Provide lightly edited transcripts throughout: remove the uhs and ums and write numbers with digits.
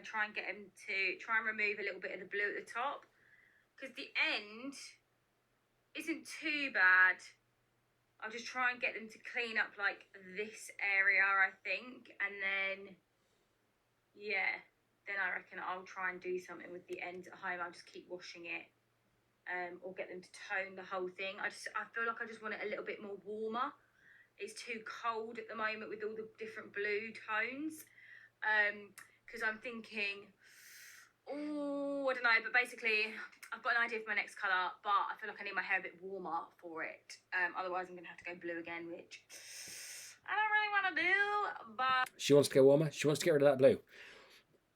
try and get him to try and remove a little bit of the blue at the top, because the end isn't too bad. I'll just try and get them to clean up like this area, I think, and then yeah, then I reckon I'll try and do something with the ends at home. I'll just keep washing it, or get them to tone the whole thing. I feel like I just want it a little bit more warmer. It's too cold at the moment with all the different blue tones. Because I'm thinking, oh, I don't know, but basically I've got an idea for my next colour, but I feel like I need my hair a bit warmer for it. Otherwise I'm going to have to go blue again, which I don't really want to do, but... She wants to go warmer. She wants to get rid of that blue.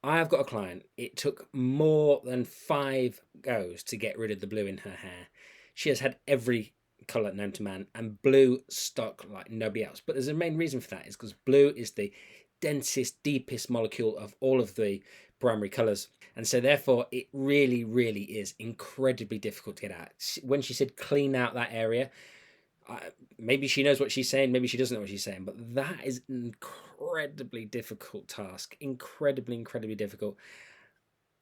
I have got a client. It took more than 5 goes to get rid of the blue in her hair. She has had every colour known to man, and blue stuck like nobody else. But there's a main reason for that, is because blue is the densest, deepest molecule of all of the primary colours, and so therefore it really, really is incredibly difficult to get out. When she said clean out that area, maybe she knows what she's saying, maybe she doesn't know what she's saying, but that is an incredibly difficult task. Incredibly difficult.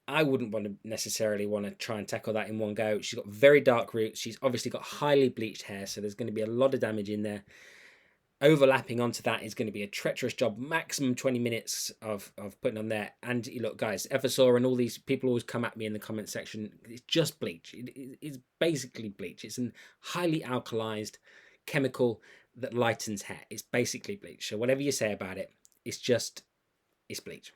I wouldn't necessarily want to try and tackle that in one go. She's got very dark roots. She's obviously got highly bleached hair, so there's going to be a lot of damage in there. Overlapping onto that is going to be a treacherous job. Maximum 20 minutes of putting on there. And look, guys, Eversaw and all these people always come at me in the comment section. It's just bleach. It's basically bleach. It's a highly alkalized chemical that lightens hair. It's basically bleach. So whatever you say about it, it's bleach.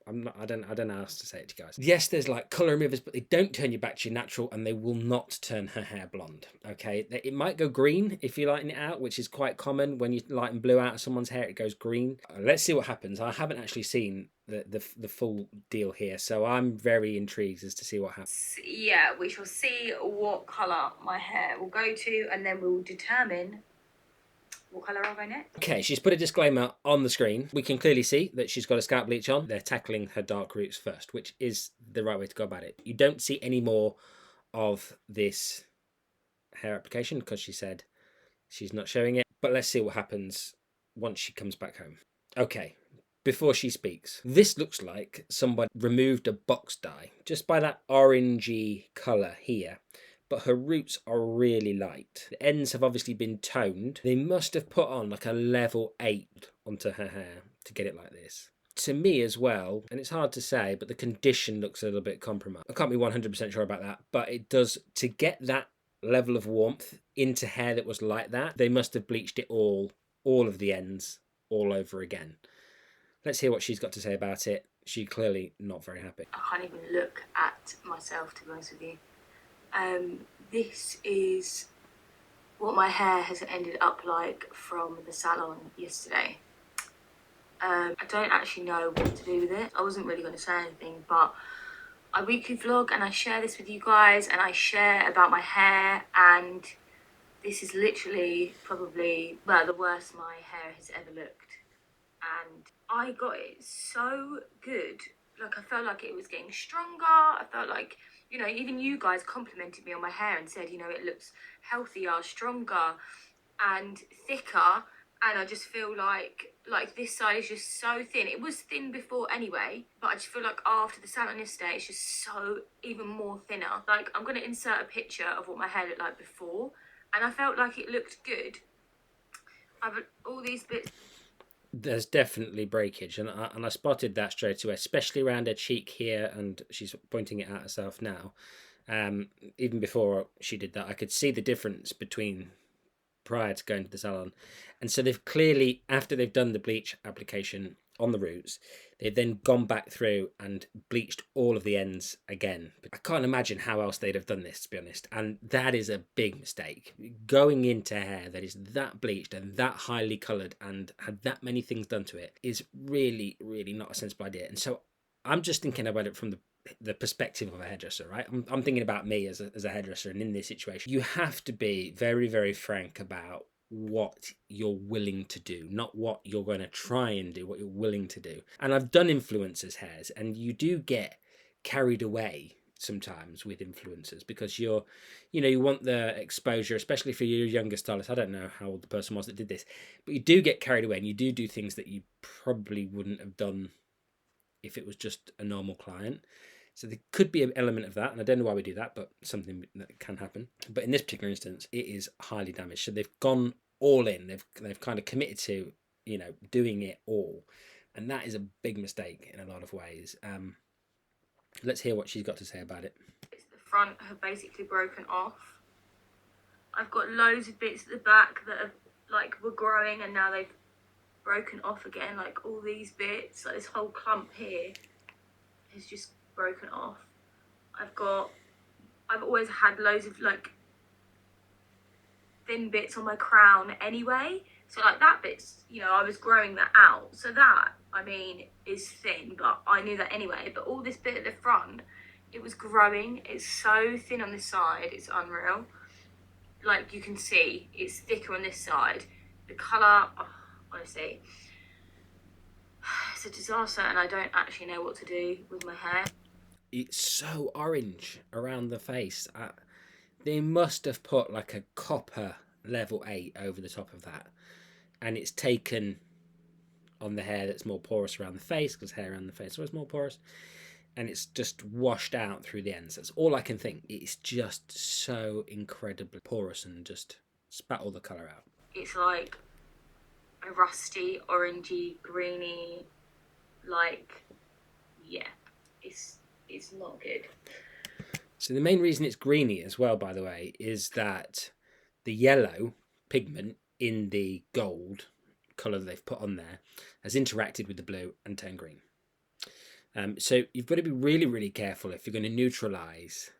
I don't know how else to say it to you guys. Yes, there's like colour removers, but they don't turn you back to your natural, and they will not turn her hair blonde. Okay, it might go green if you lighten it out, which is quite common. When you lighten blue out of someone's hair, it goes green. Let's see what happens. I haven't actually seen the full deal here, so I'm very intrigued as to see what happens. Yeah, we shall see what colour my hair will go to, and then we'll determine what colour I'll go next. Okay, she's put a disclaimer on the screen. We can clearly see that she's got a scalp bleach on. They're tackling her dark roots first, which is the right way to go about it. You don't see any more of this hair application because she said she's not showing it. But let's see what happens once she comes back home. Okay, before she speaks, this looks like somebody removed a box dye just by that orangey colour here. But her roots are really light. The ends have obviously been toned. They must have put on like a level 8 onto her hair to get it like this. To me as well, and it's hard to say, but the condition looks a little bit compromised. I can't be 100% sure about that, but it does, to get that level of warmth into hair that was like that, they must have bleached it all of the ends, all over again. Let's hear what she's got to say about it. She's clearly not very happy. I can't even look at myself, to be honest with you. This is what my hair has ended up like from the salon yesterday. I don't actually know what to do with it. I wasn't really going to say anything, but I weekly vlog and I share this with you guys, and I share about my hair, and this is literally probably, well, the worst my hair has ever looked. And I got it so good. Like, I felt like it was getting stronger. I felt like, you know, even you guys complimented me on my hair and said, you know, it looks healthier, stronger and thicker. And I just feel like this side is just so thin. It was thin before anyway, but I just feel like after the salon yesterday, it's just so even more thinner. Like, I'm going to insert a picture of what my hair looked like before, and I felt like it looked good. I've all these bits. There's definitely breakage, and I spotted that straight away, especially around her cheek here, and she's pointing it at herself now. Even before she did that, I could see the difference between prior to going to the salon. And so they've clearly, after they've done the bleach application on the roots, they've then gone back through and bleached all of the ends again. I can't imagine how else they'd have done this, to be honest. And that is a big mistake. Going into hair that is that bleached and that highly coloured and had that many things done to it is really, really not a sensible idea. And so I'm just thinking about it from the perspective of a hairdresser, right? I'm thinking about me as a hairdresser, and in this situation, you have to be very, very frank about what you're willing to do, not what you're going to try and do, what you're willing to do. And I've done influencers' hairs, and you do get carried away sometimes with influencers because you want the exposure, especially for your younger stylist. I don't know how old the person was that did this, but you do get carried away and you do things that you probably wouldn't have done if it was just a normal client. So there could be an element of that, and I don't know why we do that, but something that can happen. But in this particular instance, it is highly damaged. So they've gone all in. They've kind of committed to, you know, doing it all, and that is a big mistake in a lot of ways. Let's hear what she's got to say about it. The front have basically broken off. I've got loads of bits at the back that have, like, were growing and now they've broken off again. Like all these bits, like this whole clump here has just broken off. I've always had loads of like thin bits on my crown anyway. So like that bit's, you know, I was growing that out. So that, I mean, is thin, but I knew that anyway. But all this bit at the front, it was growing. It's so thin on this side, it's unreal. Like you can see, it's thicker on this side. The colour, oh, honestly, it's a disaster, and I don't actually know what to do with my hair. It's so orange around the face. They must have put like a copper level 8 over the top of that, and it's taken on the hair that's more porous around the face, because hair around the face is always more porous, and it's just washed out through the ends. That's all I can think. It's just so incredibly porous and just spat all the colour out. It's like a rusty, orangey, greeny, like, yeah, it's not good. So the main reason it's greeny as well, by the way, is that the yellow pigment in the gold colour that they've put on there has interacted with the blue and turned green. So you've got to be really, really careful if you're going to neutralise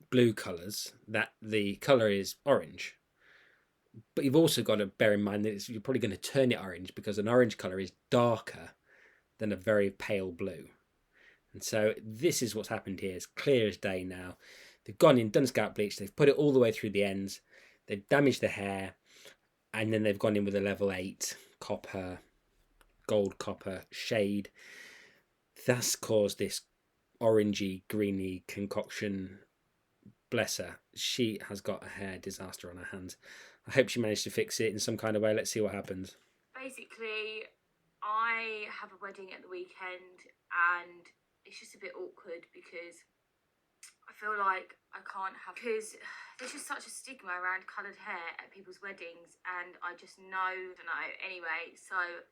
blue colours, that the colour is orange. But you've also got to bear in mind that you're probably going to turn it orange, because an orange colour is darker than a very pale blue. And so this is what's happened here. It's clear as day now. They've gone in, done scalp bleach, they've put it all the way through the ends, they've damaged the hair, and then they've gone in with a level 8 copper, gold copper shade. That's caused this orangey, greeny concoction. Bless her. She has got a hair disaster on her hands. I hope she managed to fix it in some kind of way. Let's see what happens. Basically, I have a wedding at the weekend, and it's just a bit awkward because I feel like I can't have, because there's just such a stigma around coloured hair at people's weddings, and I just know, I don't know, anyway. So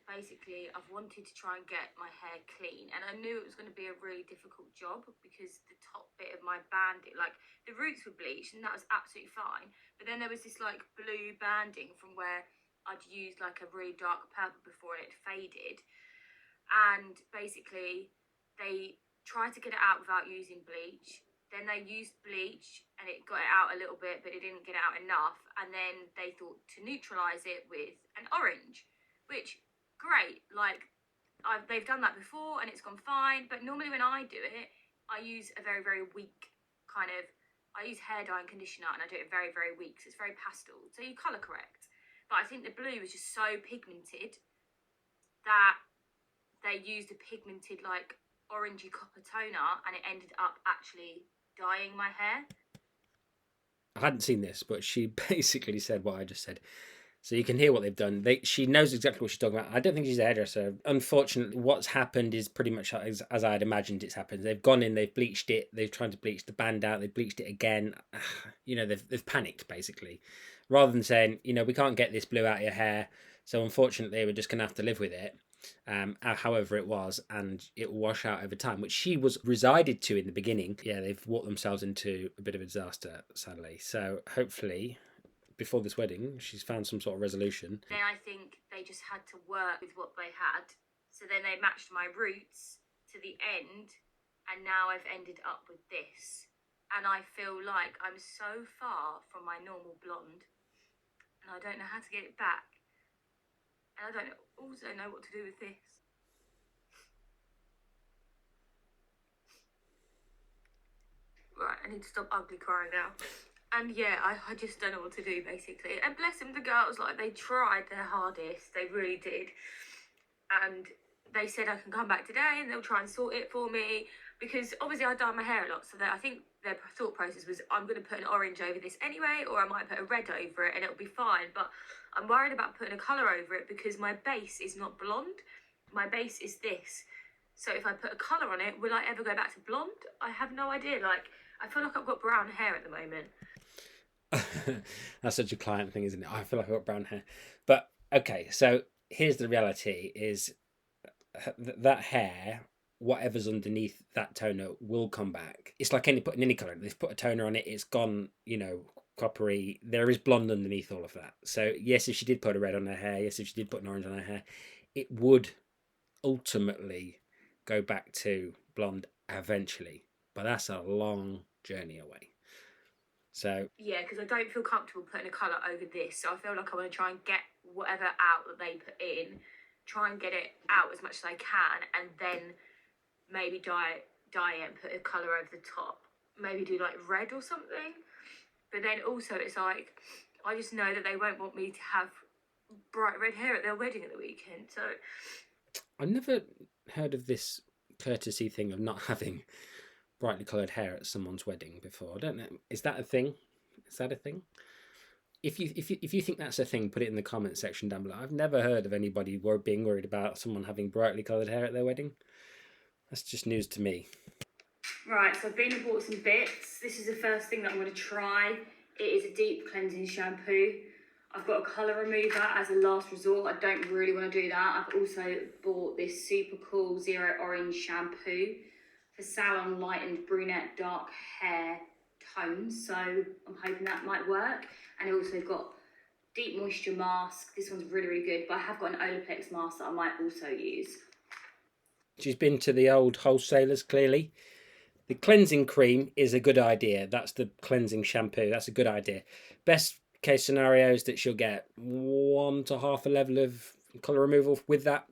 basically I've wanted to try and get my hair clean, and I knew it was going to be a really difficult job because the top bit of my banding, like the roots were bleached and that was absolutely fine, but then there was this like blue banding from where I'd used like a really dark purple before and it faded, and basically they tried to get it out without using bleach. Then they used bleach and it got it out a little bit, but it didn't get out enough, and then they thought to neutralise it with an orange, which great, like they've done that before and it's gone fine. But normally when I do it, I use a very, very weak kind of, I use hair dye and conditioner, and I do it very, very weak, so it's very pastel, so you colour correct. But I think the blue was just so pigmented that they used a pigmented like orangey copper toner, and it ended up actually dyeing my hair. I hadn't seen this, but she basically said what I just said. So you can hear what they've done. She knows exactly what she's talking about. I don't think she's a hairdresser. Unfortunately, what's happened is pretty much as I had imagined it's happened. They've gone in, they've bleached it, they've tried to bleach the band out, they've bleached it again. You know, they've panicked, basically. Rather than saying, you know, we can't get this blue out of your hair, so unfortunately we're just going to have to live with it. However it was, and it will wash out over time, which she was resided to in the beginning. Yeah, they've walked themselves into a bit of a disaster, sadly. So hopefully, before this wedding, she's found some sort of resolution. Then I think they just had to work with what they had. So then they matched my roots to the end, and now I've ended up with this. And I feel like I'm so far from my normal blonde, and I don't know how to get it back. And I don't also know what to do with this. Right, I need to stop ugly crying now. And yeah, I just don't know what to do, basically. And bless them, the girls, like, they tried their hardest. They really did. And they said I can come back today and they'll try and sort it for me. Because obviously I dye my hair a lot, so I think their thought process was I'm going to put an orange over this anyway, or I might put a red over it and it'll be fine. But I'm worried about putting a colour over it because my base is not blonde. my base is this. So if I put a colour on it, will I ever go back to blonde? I have no idea. Like, I feel like I've got brown hair at the moment. That's such a client thing, isn't it? I feel like I've got brown hair. But okay, so here's the reality: is that hair, whatever's underneath that toner, will come back. It's like putting any colour. They've put a toner on it, it's gone, coppery. There is blonde underneath all of that. So yes, if she did put a red on her hair, yes, if she did put an orange on her hair, it would ultimately go back to blonde eventually. But that's a long journey away. So yeah, because I don't feel comfortable putting a colour over this. So I feel like I want to try and get whatever out that they put in, try and get it out as much as I can, and then maybe dye it and put a colour over the top. Maybe do like red or something. But then also it's like, I just know that they won't want me to have bright red hair at their wedding at the weekend. So I've never heard of this courtesy thing of not having brightly coloured hair at someone's wedding before. I don't know. Is that a thing? Is that a thing? If you think that's a thing, put it in the comment section down below. I've never heard of anybody being worried about someone having brightly coloured hair at their wedding. That's just news to me. Right, so I've been and bought some bits. This is the first thing that I'm going to try. It is a deep cleansing shampoo. I've got a colour remover as a last resort. I don't really want to do that. I've also bought this super cool Zero Orange shampoo for salon lightened brunette dark hair tones. So I'm hoping that might work. And I also got deep moisture mask. This one's really, really good. But I have got an Olaplex mask that I might also use. She's been to the old wholesalers, clearly. The cleansing cream is a good idea. That's the cleansing shampoo. That's a good idea. Best case scenario is that she'll get 1 to half a level of colour removal with that.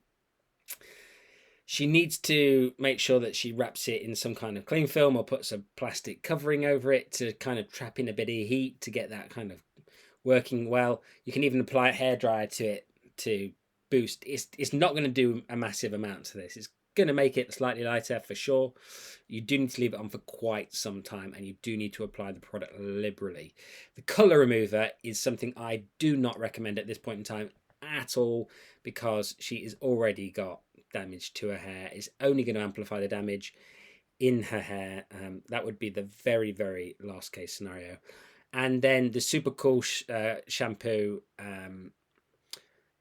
She needs to make sure that she wraps it in some kind of cling film or puts a plastic covering over it to kind of trap in a bit of heat to get that kind of working well. You can even apply a hairdryer to it to boost. It's not going to do a massive amount to this. It's going to make it slightly lighter for sure. You do need to leave it on for quite some time, and you do need to apply the product liberally. The colour remover is something I do not recommend at this point in time at all, because she has already got damage to her hair. It's only going to amplify the damage in her hair. That would be the very, very last case scenario. And then the super cool shampoo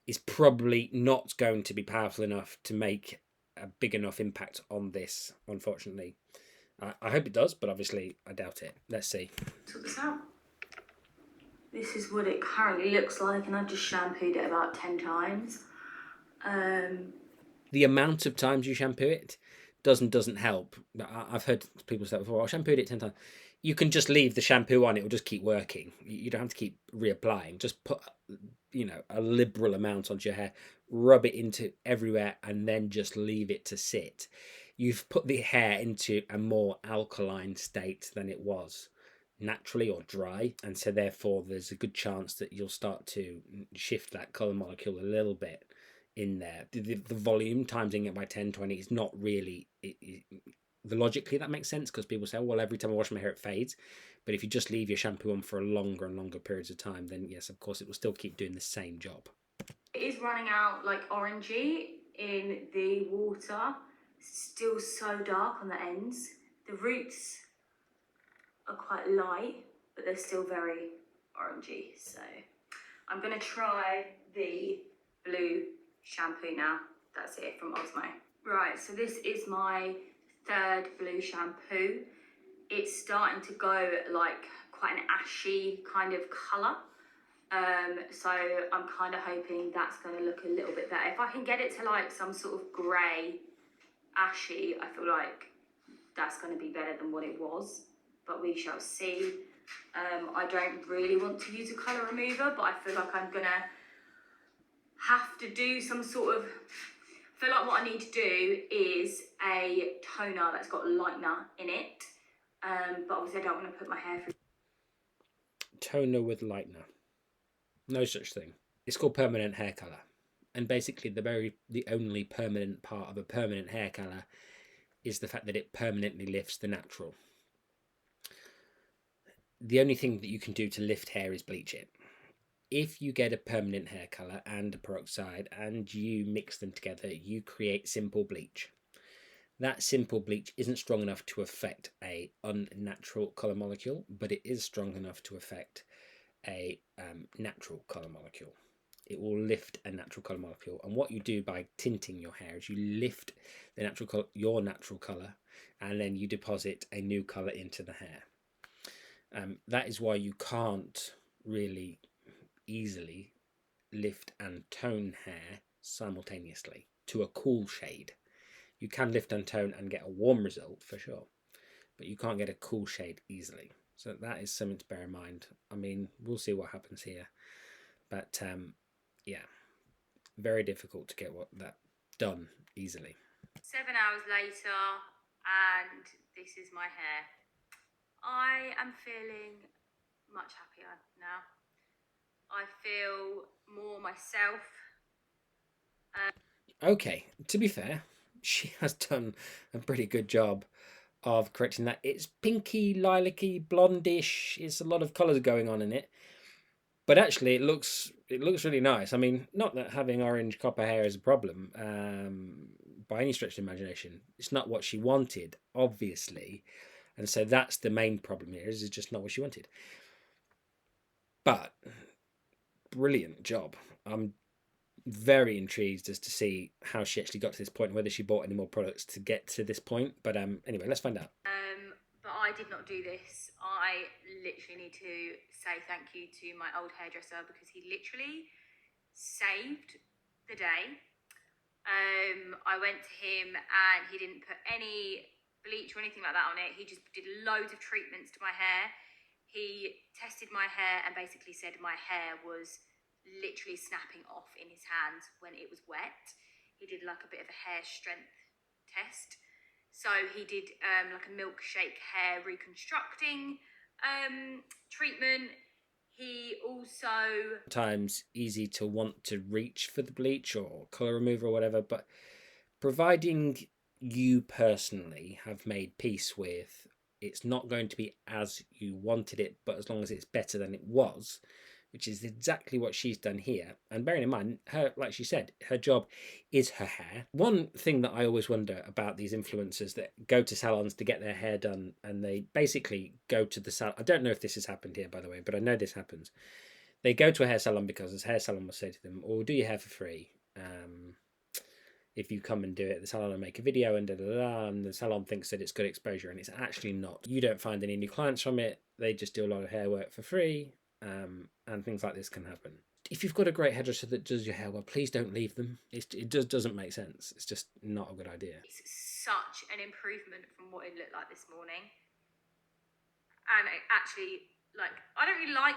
is probably not going to be powerful enough to make a big enough impact on this, unfortunately. I hope it does, but obviously I doubt it. Let's see. Sort this out. This is what it currently looks like, and I've just shampooed it about 10 times. The amount of times you shampoo it doesn't help. I've heard people say before, I shampooed it 10 times. You can just leave the shampoo on, it will just keep working. You don't have to keep reapplying. Just put, a liberal amount onto your hair, rub it into everywhere, and then just leave it to sit. You've put the hair into a more alkaline state than it was naturally or dry, and so therefore there's a good chance that you'll start to shift that colour molecule a little bit in there. The volume timesing it by 10, 20 is not really the logically that makes sense, because people say, well, every time I wash my hair it fades. But if you just leave your shampoo on for longer and longer periods of time, then yes, of course it will still keep doing the same job. It is running out like orangey in the water. It's still so dark on the ends. The roots are quite light, but they're still very orangey. So I'm gonna try the blue shampoo now. That's it from Osmo. Right, so this is my third blue shampoo. It's starting to go like quite an ashy kind of colour. So I'm kind of hoping that's going to look a little bit better. If I can get it to like some sort of grey, ashy, I feel like that's going to be better than what it was. But we shall see. I don't really want to use a colour remover, but I feel like I'm going to have to do some sort of... I feel like what I need to do is a toner that's got lightener in it. But obviously I don't want to put my hair through. Toner with lightener. No such thing. It's called permanent hair colour. And basically the only permanent part of a permanent hair colour is the fact that it permanently lifts the natural. The only thing that you can do to lift hair is bleach it. if you get a permanent hair colour and a peroxide and you mix them together, you create simple bleach. That simple bleach isn't strong enough to affect a unnatural colour molecule, but it is strong enough to affect a natural colour molecule. It will lift a natural colour molecule. And what you do by tinting your hair is you lift the natural colour, your natural colour, and then you deposit a new colour into the hair. That is why you can't really easily lift and tone hair simultaneously to a cool shade. You can lift and tone and get a warm result for sure, but you can't get a cool shade easily. So that is something to bear in mind. I mean, we'll see what happens here, but yeah, very difficult to get that done easily. 7 hours later, and this is my hair. I am feeling much happier now. I feel more myself. Okay, to be fair, she has done a pretty good job of correcting that. It's pinky, lilac-y, blondish. It's a lot of colours going on in it, but actually it looks really nice. I mean, not that having orange copper hair is a problem by any stretch of the imagination. It's not what she wanted, obviously, and so that's the main problem here. Is just not what she wanted. But brilliant job. I'm very intrigued as to see how she actually got to this point, whether she bought any more products to get to this point. But anyway, let's find out. But I did not do this. I literally need to say thank you to my old hairdresser because he literally saved the day. I went to him and he didn't put any bleach or anything like that on it. He just did loads of treatments to my hair. He tested my hair and basically said my hair was literally snapping off in his hands when it was wet. He did like a bit of a hair strength test. So he did like a milkshake hair reconstructing treatment. He also... Sometimes easy to want to reach for the bleach or colour remover or whatever, but providing you personally have made peace with it's not going to be as you wanted it, but as long as it's better than it was, which is exactly what she's done here. And bearing in mind, her, like she said, her job is her hair. One thing that I always wonder about these influencers that go to salons to get their hair done, and they basically go to the salon. I don't know if this has happened here, by the way, but I know this happens. They go to a hair salon because the hair salon will say to them, "Or do your hair for free. If you come and do it, the salon will make a video and and the salon thinks that it's good exposure, and it's actually not. You don't find any new clients from it. They just do a lot of hair work for free." And things like this can happen. If you've got a great hairdresser that does your hair well, please don't leave them. It doesn't make sense. It's just not a good idea. It's such an improvement from what it looked like this morning. And it actually, like, I don't really like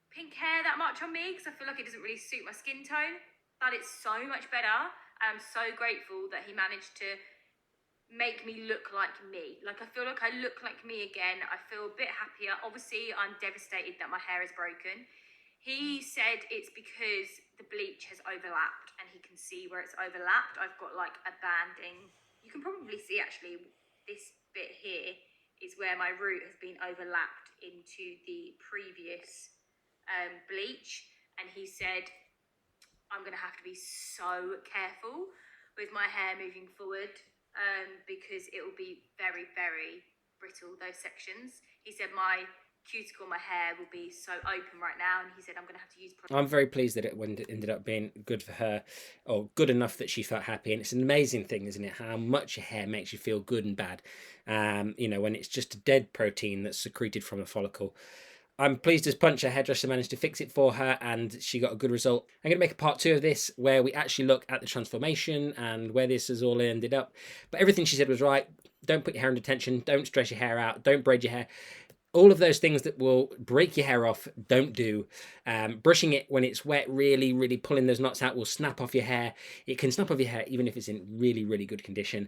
pink hair that much on me because I feel like it doesn't really suit my skin tone. But it's so much better. And I'm so grateful that he managed to make me look like me. Like, I feel like I look like me again. I feel a bit happier. Obviously, I'm devastated that my hair is broken. He said it's because the bleach has overlapped and he can see where it's overlapped. I've got like a banding. You can probably see actually this bit here is where my root has been overlapped into the previous bleach. And he said, I'm going to have to be so careful with my hair moving forward because it will be very, very brittle, those sections. He said my cuticle, my hair will be so open right now, and he said I'm going to have to use product. I'm very pleased that it ended up being good for her, or good enough that she felt happy. And it's an amazing thing, isn't it, how much your hair makes you feel good and bad, you know, when it's just a dead protein that's secreted from a follicle. I'm pleased as punch her hairdresser managed to fix it for her and she got a good result. I'm going to make a part 2 of this where we actually look at the transformation and where this has all ended up. But everything she said was right. Don't put your hair under tension. Don't stress your hair out. Don't braid your hair. All of those things that will break your hair off, don't do. Brushing it when it's wet, really, really pulling those knots out will snap off your hair. It can snap off your hair even if it's in really, really good condition.